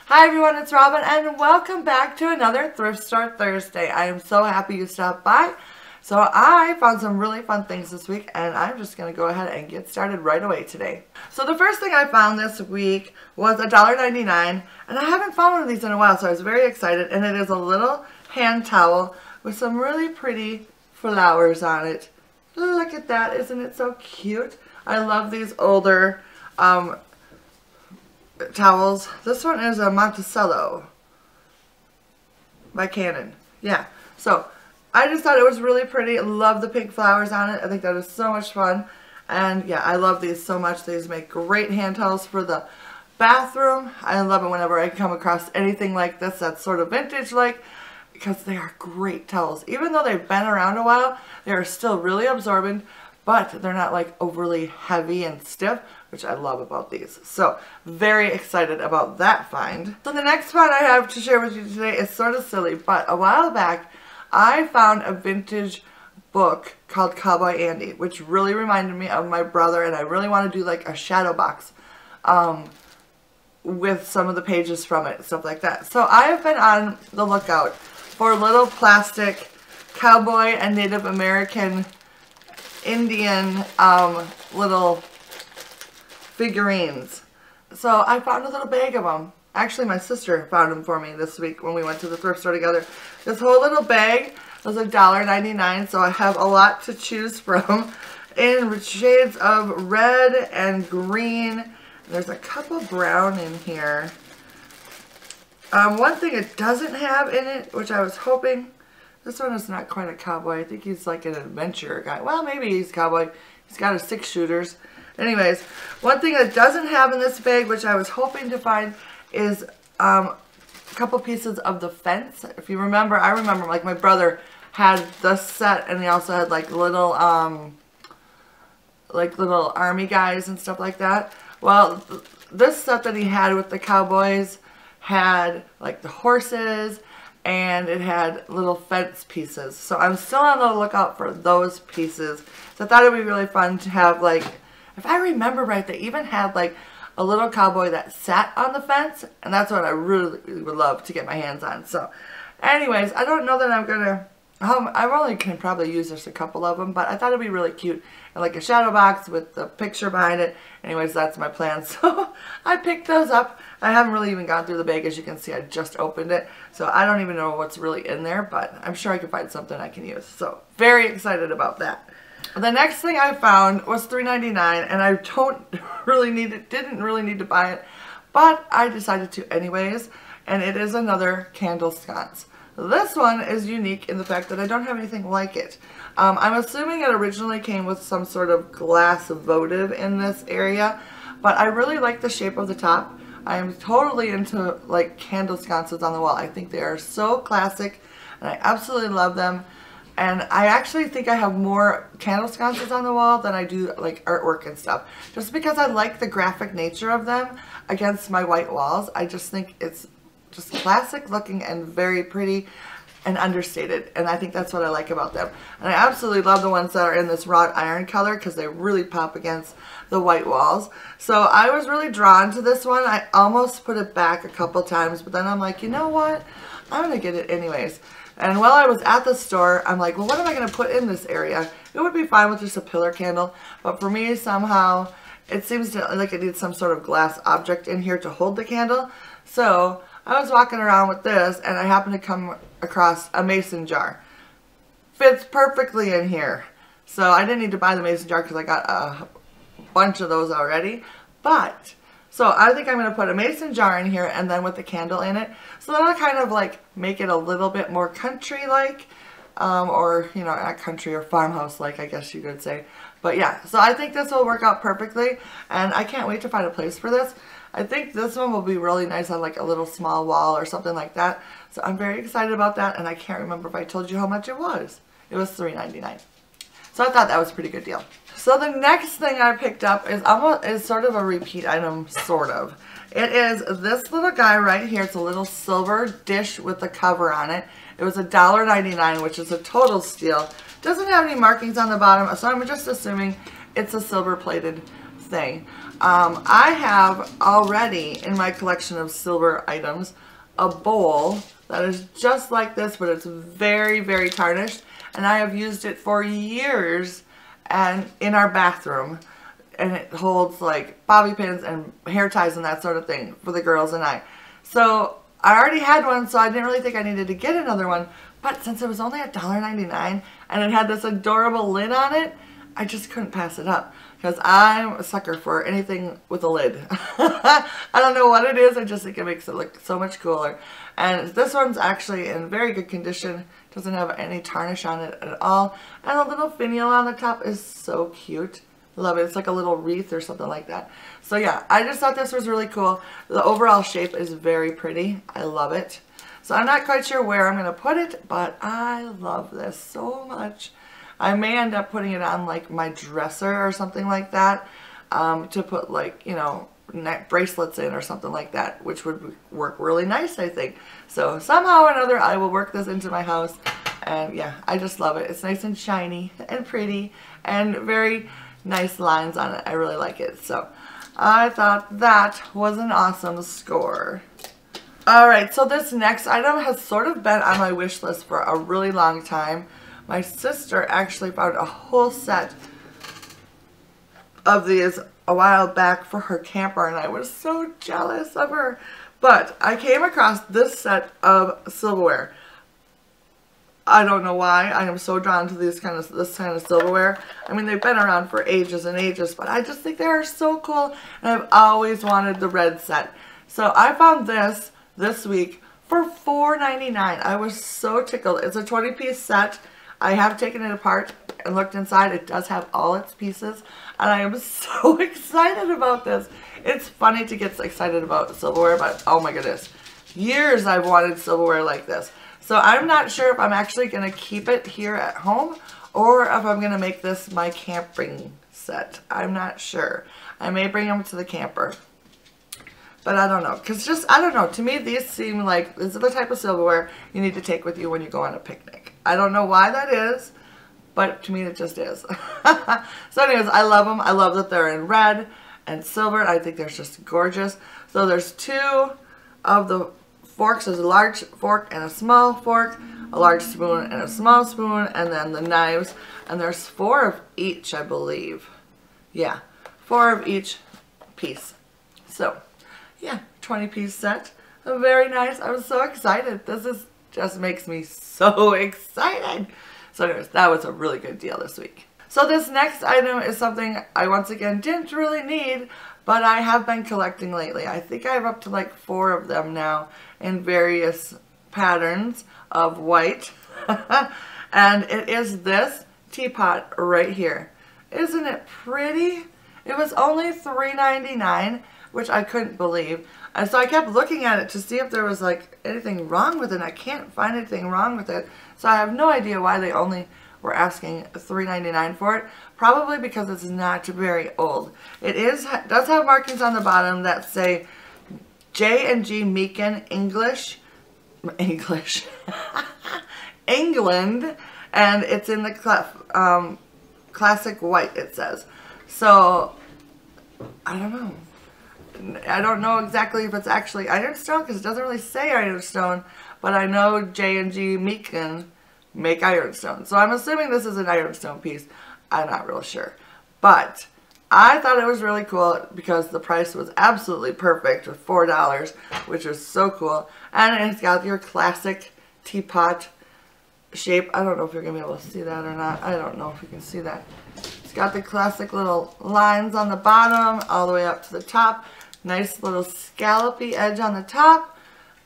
Hi everyone, it's Robin and welcome back to another Thrift Store Thursday. I am so happy you stopped by. So I found some really fun things this week and I'm just going to go ahead and get started right away today. So the first thing I found this week was $1.99 and I haven't found one of these in a while, so I was very excited, and it is a little hand towel with some really pretty flowers on it. Look at that, isn't it so cute? I love these older towels. This one is a Monticello by Canon. Yeah, so I just thought it was really pretty. Love the pink flowers on it. I think that is so much fun. And yeah, I love these so much. These make great hand towels for the bathroom. I love it whenever I come across anything like this that's sort of vintage like, because they are great towels. Even though they've been around a while, they are still really absorbent, but they're not like overly heavy and stiff, which I love about these. So very excited about that find. So the next find I have to share with you today is sort of silly, but a while back I found a vintage book called Cowboy Andy, which really reminded me of my brother, and I really want to do like a shadow box with some of the pages from it, stuff like that. So I have been on the lookout for little plastic cowboy and Native American Indian little figurines. So I found a little bag of them. Actually, my sister found them for me this week when we went to the thrift store together. This whole little bag was $1.99, so I have a lot to choose from in shades of red and green. There's a couple brown in here. One thing it doesn't have in it, which I was hoping, this one is not quite a cowboy. I think he's like an adventurer guy. Well, maybe he's a cowboy. He's got his 6-shooters. Anyways, one thing it doesn't have in this bag, which I was hoping to find, is a couple pieces of the fence. If you remember, I remember like my brother had this set, and he also had like little army guys and stuff like that. Well, this set that he had with the cowboys had like the horses, and it had little fence pieces. So I'm still on the lookout for those pieces. So I thought it would be really fun to have, like, if I remember right, they even had like a little cowboy that sat on the fence, and that's what I really would love to get my hands on. So anyways, I don't know that I'm gonna, I only can probably use just a couple of them, but I thought it'd be really cute, and like a shadow box with the picture behind it. Anyways, that's my plan. So I picked those up. I haven't really even gone through the bag. As you can see, I just opened it, so I don't even know what's really in there, but I'm sure I can find something I can use. So very excited about that. The next thing I found was $3.99, and I don't really need it, didn't really need to buy it, but I decided to anyways, and it is another candle sconce. This one is unique in the fact that I don't have anything like it. I'm assuming it originally came with some sort of glass votive in this area, but I really like the shape of the top. I am totally into like candle sconces on the wall. I think they are so classic, and I absolutely love them. And I actually think I have more candle sconces on the wall than I do like artwork and stuff, just because I like the graphic nature of them against my white walls. I just think it's just classic looking and very pretty and understated, and I think that's what I like about them. And I absolutely love the ones that are in this wrought iron color because they really pop against the white walls. So I was really drawn to this one. I almost put it back a couple times, but then I'm like, you know what? I'm gonna get it anyways. And while I was at the store, I'm like, well, what am I gonna put in this area? It would be fine with just a pillar candle, but for me, somehow, it seems like it needs some sort of glass object in here to hold the candle. So I was walking around with this, and I happened to come across a mason jar. Fits perfectly in here. So I didn't need to buy the mason jar because I got a bunch of those already. But, so I think I'm going to put a mason jar in here and then with the candle in it. So that'll kind of like make it a little bit more country-like. Or, you know, not country or farmhouse-like, I guess you could say. But yeah, so I think this will work out perfectly, and I can't wait to find a place for this. I think this one will be really nice on like a little small wall or something like that. So I'm very excited about that, and I can't remember if I told you how much it was. It was $3.99. So I thought that was a pretty good deal. So the next thing I picked up is sort of a repeat item, sort of. It is this little guy right here. It's a little silver dish with a cover on it. It was $1.99, which is a total steal. Doesn't have any markings on the bottom, so I'm just assuming it's a silver plated thing. I have already in my collection of silver items a bowl that is just like this, but it's very, very tarnished, and I have used it for years and in our bathroom, and it holds like bobby pins and hair ties and that sort of thing for the girls and I. So I already had one, so I didn't really think I needed to get another one, but since it was only $1.99 and it had this adorable lid on it, I just couldn't pass it up because I'm a sucker for anything with a lid. I don't know what it is, I just think it makes it look so much cooler. And this one's actually in very good condition, doesn't have any tarnish on it at all, and a little finial on the top is so cute. Love it. It's like a little wreath or something like that. So yeah, I just thought this was really cool. The overall shape is very pretty. I love it. So I'm not quite sure where I'm going to put it, but I love this so much. I may end up putting it on like my dresser or something like that, to put like, you know, neck bracelets in or something like that, which would work really nice, I think. So somehow or another I will work this into my house, and yeah, I just love it. It's nice and shiny and pretty and very nice lines on it. I really like it. So I thought that was an awesome score. Alright, so this next item has sort of been on my wish list for a really long time. My sister actually found a whole set of these a while back for her camper, and I was so jealous of her. But I came across this set of silverware. I don't know why I am so drawn to this kind of silverware. I mean, they've been around for ages and ages, but I just think they are so cool, and I've always wanted the red set. So I found this week for $4.99. I was so tickled. It's a 20-piece set. I have taken it apart and looked inside. It does have all its pieces, and I am so excited about this. It's funny to get excited about silverware, but oh my goodness, years I've wanted silverware like this. So I'm not sure if I'm actually going to keep it here at home or if I'm going to make this my camping set. I'm not sure. I may bring them to the camper. But I don't know. Because just, I don't know. To me, these seem like, this is the type of silverware you need to take with you when you go on a picnic. I don't know why that is, but to me it just is. So anyways, I love them. I love that they're in red and silver. I think they're just gorgeous. So there's two of the forks. There's a large fork and a small fork, a large spoon and a small spoon, and then the knives. And there's 4 of each, I believe. Yeah, 4 of each piece. So, yeah, 20-piece set. Very nice. I was so excited. This is just makes me so excited. So anyways, that was a really good deal this week. So this next item is something I once again didn't really need, but I have been collecting lately. I think I have up to like 4 of them now in various patterns of white. And it is this teapot right here. Isn't it pretty? It was only $3.99, which I couldn't believe. And so I kept looking at it to see if there was like anything wrong with it. I can't find anything wrong with it. So I have no idea why they only were asking $3.99 for it. Probably because it's not very old. It does have markings on the bottom that say J&G Meakin English, England, and it's in the classic white, it says. So I don't know. I don't know exactly if it's actually ironstone because it doesn't really say ironstone, but I know J&G Meakin make ironstone. So I'm assuming this is an ironstone piece. I'm not real sure. But I thought it was really cool because the price was absolutely perfect with $4, which is so cool. And it's got your classic teapot shape. I don't know if you're going to be able to see that or not. I don't know if you can see that. It's got the classic little lines on the bottom all the way up to the top. Nice little scallopy edge on the top.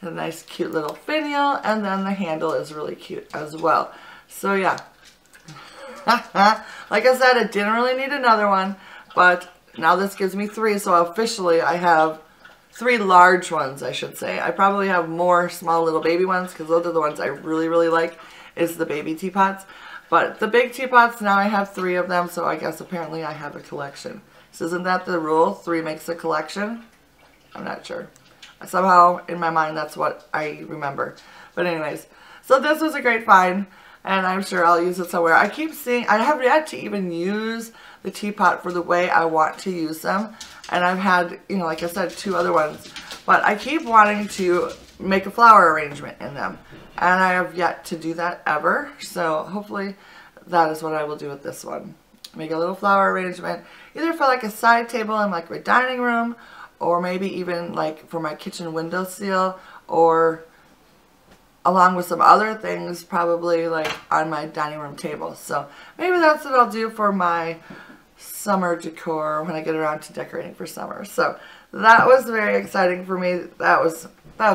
A nice cute little finial. And then the handle is really cute as well. So yeah. Like I said, I didn't really need another one. But now this gives me 3. So officially I have 3 large ones, I should say. I probably have more small little baby ones because those are the ones I really, really like, is the baby teapots. But the big teapots, now I have 3 of them, so I guess apparently I have a collection. So isn't that the rule? 3 makes a collection? I'm not sure. Somehow, in my mind, that's what I remember. But anyways, so this was a great find, and I'm sure I'll use it somewhere. I keep seeing, I have yet to even use the teapot for the way I want to use them. And I've had, you know, like I said, 2 other ones. But I keep wanting to make a flower arrangement in them. And I have yet to do that ever. So hopefully that is what I will do with this one. Make a little flower arrangement, either for like a side table in like my dining room, or maybe even like for my kitchen windowsill, or along with some other things, probably like on my dining room table. So maybe that's what I'll do for my summer decor when I get around to decorating for summer. So that was very exciting for me. That's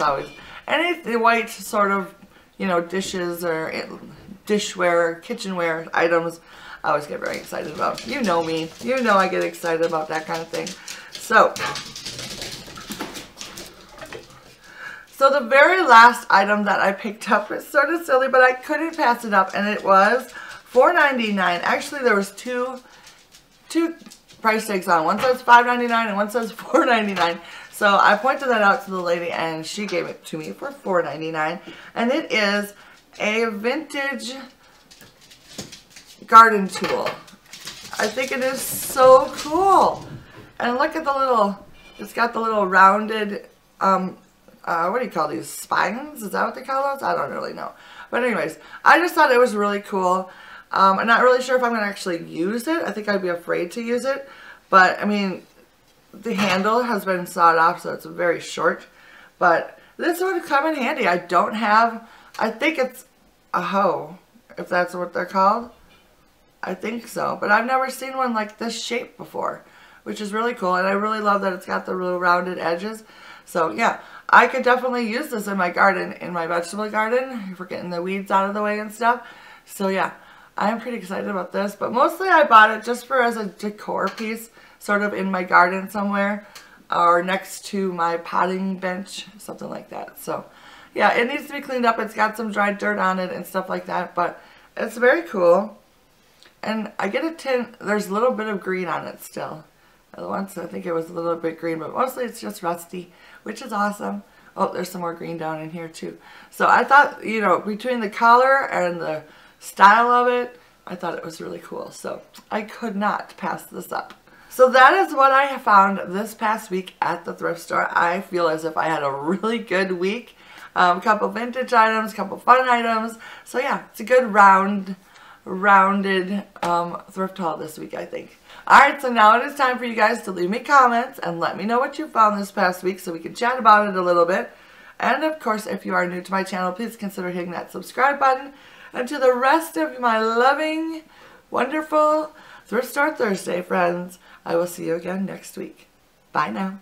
always any white sort of, you know, dishes or dishware, kitchenware items, I always get very excited about. You know me. You know I get excited about that kind of thing. So the very last item that I picked up is sort of silly, but I couldn't pass it up, and it was $4.99. Actually, there was two price tags on. One says $5.99 and one says $4.99. So I pointed that out to the lady, and she gave it to me for $4.99. And it is a vintage garden tool. I think it is so cool. And look at the little, it's got the little rounded, what do you call these, spines? Is that what they call those? I don't really know. But anyways, I just thought it was really cool. I'm not really sure if I'm going to actually use it. I think I'd be afraid to use it. But, I mean, the handle has been sawed off, so it's very short. But this would come in handy. I don't have, I think it's a hoe, if that's what they're called. I think so. But I've never seen one like this shape before, which is really cool. And I really love that it's got the little rounded edges. So, yeah, I could definitely use this in my garden, in my vegetable garden, if we're getting the weeds out of the way and stuff. So, yeah, I'm pretty excited about this. But mostly I bought it just for as a decor piece, sort of in my garden somewhere, or next to my potting bench, something like that. So, yeah, it needs to be cleaned up. It's got some dried dirt on it and stuff like that, but it's very cool. And I get a tin, there's a little bit of green on it still. Once I think it was a little bit green, but mostly it's just rusty, which is awesome. Oh, there's some more green down in here too. So I thought, you know, between the color and the style of it, I thought it was really cool. So I could not pass this up. So that is what I found this past week at the thrift store. I feel as if I had a really good week. A couple vintage items, a couple fun items. So yeah, it's a good rounded thrift haul this week, I think. Alright, so now it is time for you guys to leave me comments and let me know what you found this past week so we can chat about it a little bit. And of course, if you are new to my channel, please consider hitting that subscribe button. And to the rest of my loving, wonderful Thrift Store Thursday friends, I will see you again next week. Bye now.